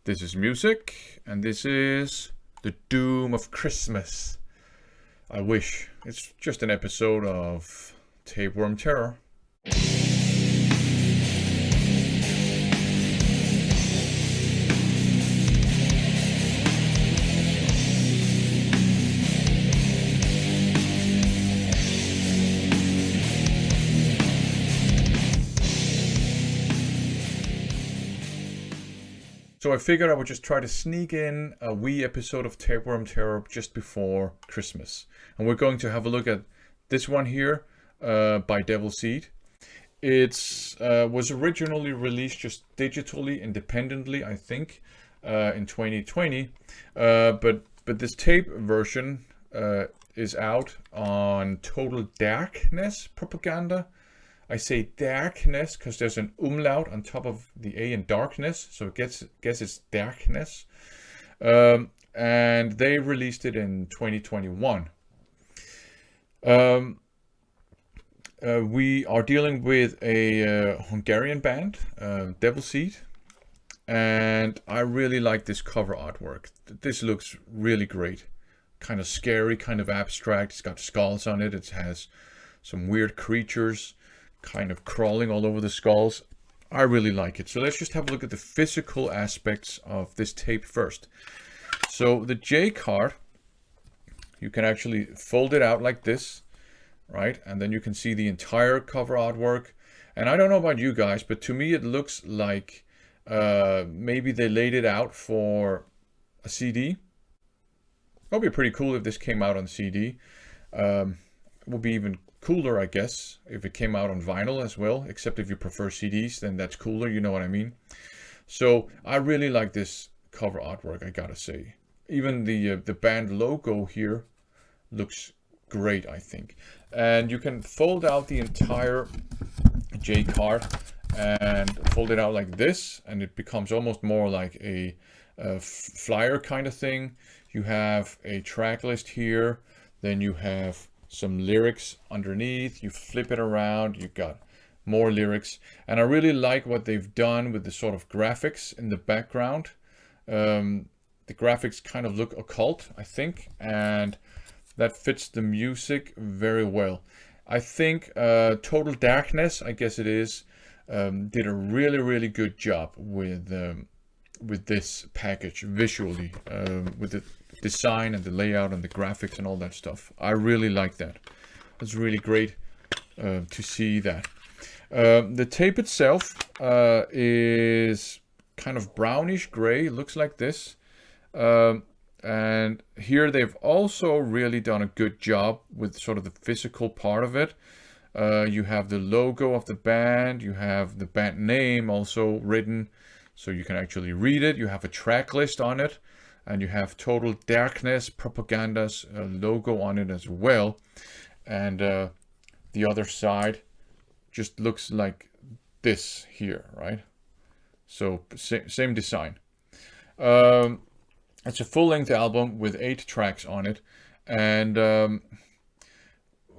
This is music, and this is the doom of Christmas. I wish. It's just an episode of Tapeworm Terror. So I figured I would just try to sneak in a wee episode of Tapeworm Terror just before Christmas. And we're going to have a look at this one here by Devil Seed. It was originally released just digitally, independently, I think, in 2020. But this tape version is out on Total Darkness Propaganda. I say darkness because there's an umlaut on top of the A in darkness, so it guess it's darkness. And they released it in 2021. We are dealing with a Hungarian band, Devil Seed, and I really like this cover artwork. This looks really great, kind of scary, kind of abstract. It's got skulls on it. It has some weird creatures kind of crawling all over the skulls. I really like it. So let's just have a look at the physical aspects of this tape first. So the J card, you can actually fold it out like this, right? And then you can see the entire cover artwork. And I don't know about you guys, but to me it looks like maybe they laid it out for a CD. It would be pretty cool if this came out on CD. It would be even cooler, I guess, if it came out on vinyl as well, except if you prefer CDs, then that's cooler, you know what I mean? So I really like this cover artwork, I gotta say. Even the band logo here looks great, I think. And you can fold out the entire J card and fold it out like this, and it becomes almost more like a flyer kind of thing. You have a track list here, then you have some lyrics underneath. You flip it around, you've got more lyrics, and I really like what they've done with the sort of graphics in the background. The graphics kind of look occult, I think, and that fits the music very well. I think Total Darkness, I guess it is, did a really good job with this package visually, with the design and the layout and the graphics and all that stuff. I really like that. It's really great to see that. The tape itself is kind of brownish gray. It looks like this. And here they've also really done a good job with sort of the physical part of it. You have the logo of the band. You have the band name also written, so you can actually read it. You have a track list on it. And you have Total Darkness Propaganda's logo on it as well. And the other side just looks like this here, right? So same design. It's a full-length album with 8 tracks on it. And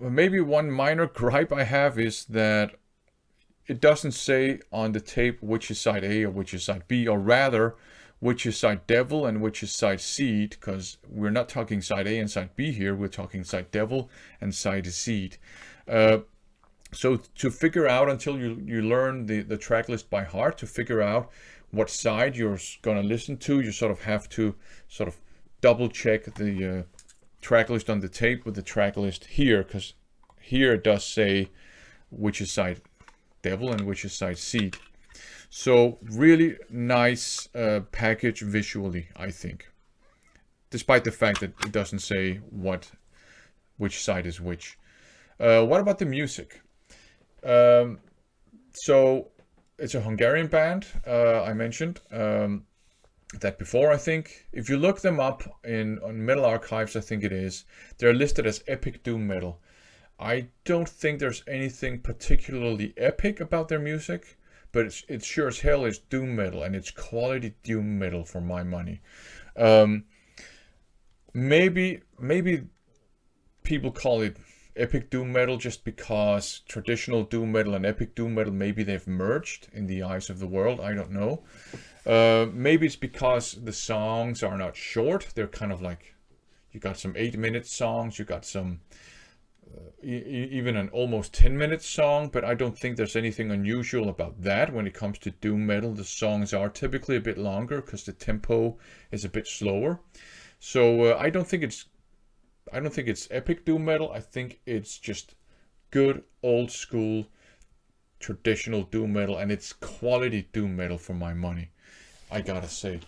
maybe one minor gripe I have is that it doesn't say on the tape which is side A or which is side B, or rather which is side Devil and which is side Seed, because we're not talking side A and side B here, we're talking side Devil and side Seed. So to figure out, until you learn the track list by heart, to figure out what side you're going to listen to, you sort of have to sort of double check the track list on the tape with the track list here, because here it does say which is side Devil and which is side Seed. So really nice package visually, I think, despite the fact that it doesn't say which side is which. What about the music? So it's a Hungarian band. I mentioned that before, I think. If you look them up on Metal Archives, I think it is, they're listed as epic doom metal. I don't think there's anything particularly epic about their music, but it sure as hell is doom metal, and it's quality doom metal for my money. Maybe people call it epic doom metal just because traditional doom metal and epic doom metal, maybe they've merged in the eyes of the world. I don't know. Maybe it's because the songs are not short. They're kind of like, you got some 8-minute songs, you got some even an almost 10-minute song, but I don't think there's anything unusual about that. When it comes to doom metal, the songs are typically a bit longer because the tempo is a bit slower. So I don't think it's epic doom metal. I think it's just good old school traditional doom metal, and it's quality doom metal for my money. I gotta say,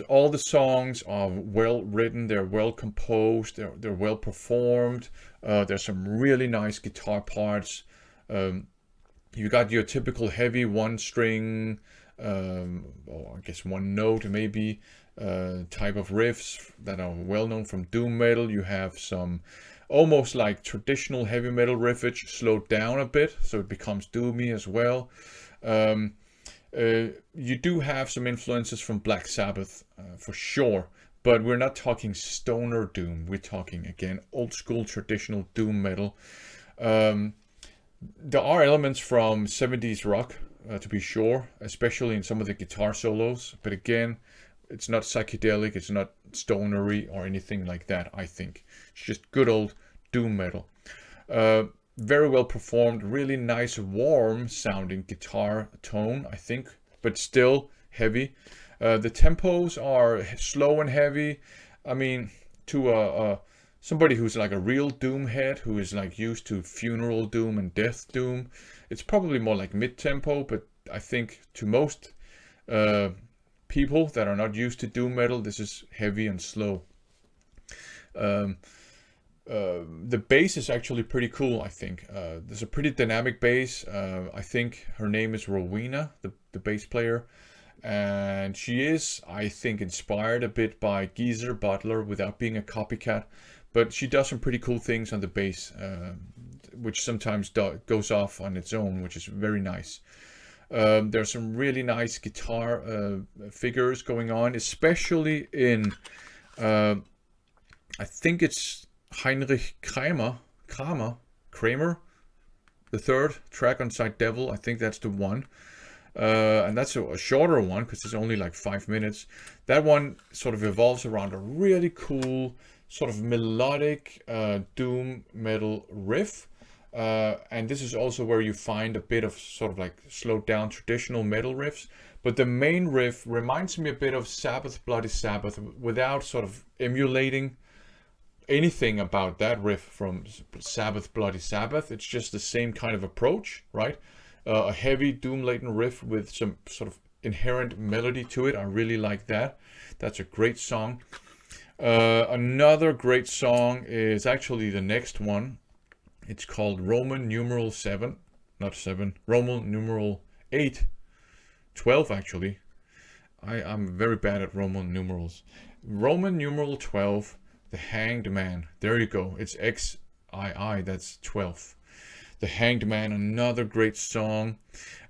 all the songs are well written, they're well composed, they're well performed. There's some really nice guitar parts. You got your typical heavy one string, or I guess one note maybe, type of riffs that are well known from doom metal. You have some almost like traditional heavy metal riffage slowed down a bit, so it becomes doomy as well. You do have some influences from Black Sabbath, for sure, but we're not talking stoner doom. We're talking, again, old school traditional doom metal. There are elements from 70s rock, to be sure, especially in some of the guitar solos, but again, it's not psychedelic, it's not stonery or anything like that, I think. It's just good old doom metal. Very well performed, really nice, warm sounding guitar tone, I think, but still heavy. The tempos are slow and heavy. I mean, to somebody who's like a real doom head, who is like used to funeral doom and death doom, it's probably more like mid-tempo, but I think to most people that are not used to doom metal, this is heavy and slow. The bass is actually pretty cool, I think. There's a pretty dynamic bass. I think her name is Rowena, the bass player. And she is, I think, inspired a bit by Geezer Butler without being a copycat. But she does some pretty cool things on the bass, which sometimes goes off on its own, which is very nice. There's some really nice guitar figures going on, especially in, I think it's Heinrich Kramer, the third track on Side Devil. I think that's the one. And that's a shorter one because it's only like 5 minutes. That one sort of evolves around a really cool sort of melodic doom metal riff. And this is also where you find a bit of sort of like slowed down traditional metal riffs. But the main riff reminds me a bit of Sabbath, Bloody Sabbath, without sort of emulating anything about that riff from Sabbath, Bloody Sabbath. It's just the same kind of approach, right? A heavy doom-laden riff with some sort of inherent melody to it. I really like that. That's a great song. Another great song is actually the next one. It's called Roman numeral 7, not 7, Roman numeral 8, 12 actually. I'm very bad at Roman numerals. Roman numeral 12, The Hanged Man. There you go. It's XII, that's 12. The Hanged Man, another great song.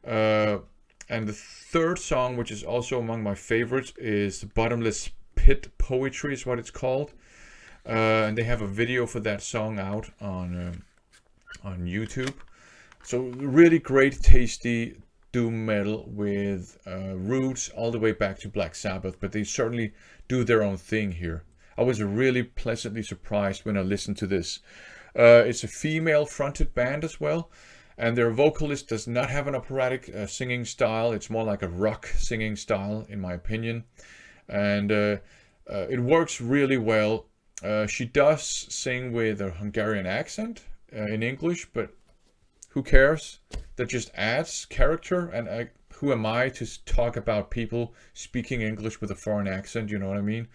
And the third song, which is also among my favorites, is Bottomless Pit Poetry is what it's called. And they have a video for that song out on YouTube. So really great, tasty doom metal with roots all the way back to Black Sabbath, but they certainly do their own thing here. I was really pleasantly surprised when I listened to this. It's a female-fronted band as well, and their vocalist does not have an operatic singing style. It's more like a rock singing style, in my opinion, and it works really well. She does sing with a Hungarian accent in English, but who cares? That just adds character, and who am I to talk about people speaking English with a foreign accent, you know what I mean?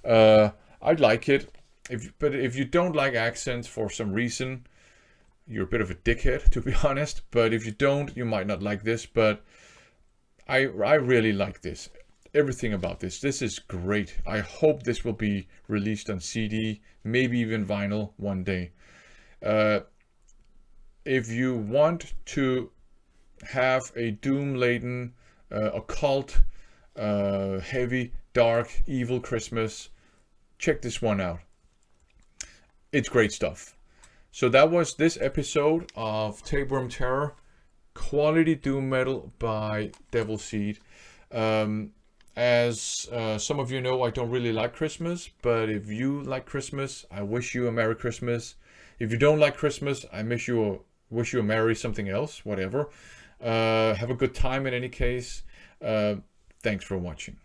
I'd like it. But if you don't like accents for some reason, you're a bit of a dickhead, to be honest. But if you don't, you might not like this. But I really like this. Everything about this. This is great. I hope this will be released on CD, maybe even vinyl one day. If you want to have a doom-laden, occult, heavy, dark, evil Christmas, check this one out. It's great stuff. So that was this episode of Tapeworm Terror, quality doom metal by Devil Seed. As some of you know, I don't really like Christmas, but if you like Christmas, I wish you a Merry Christmas. If you don't like Christmas, I wish you a Merry something else, whatever. Have a good time in any case. Thanks for watching.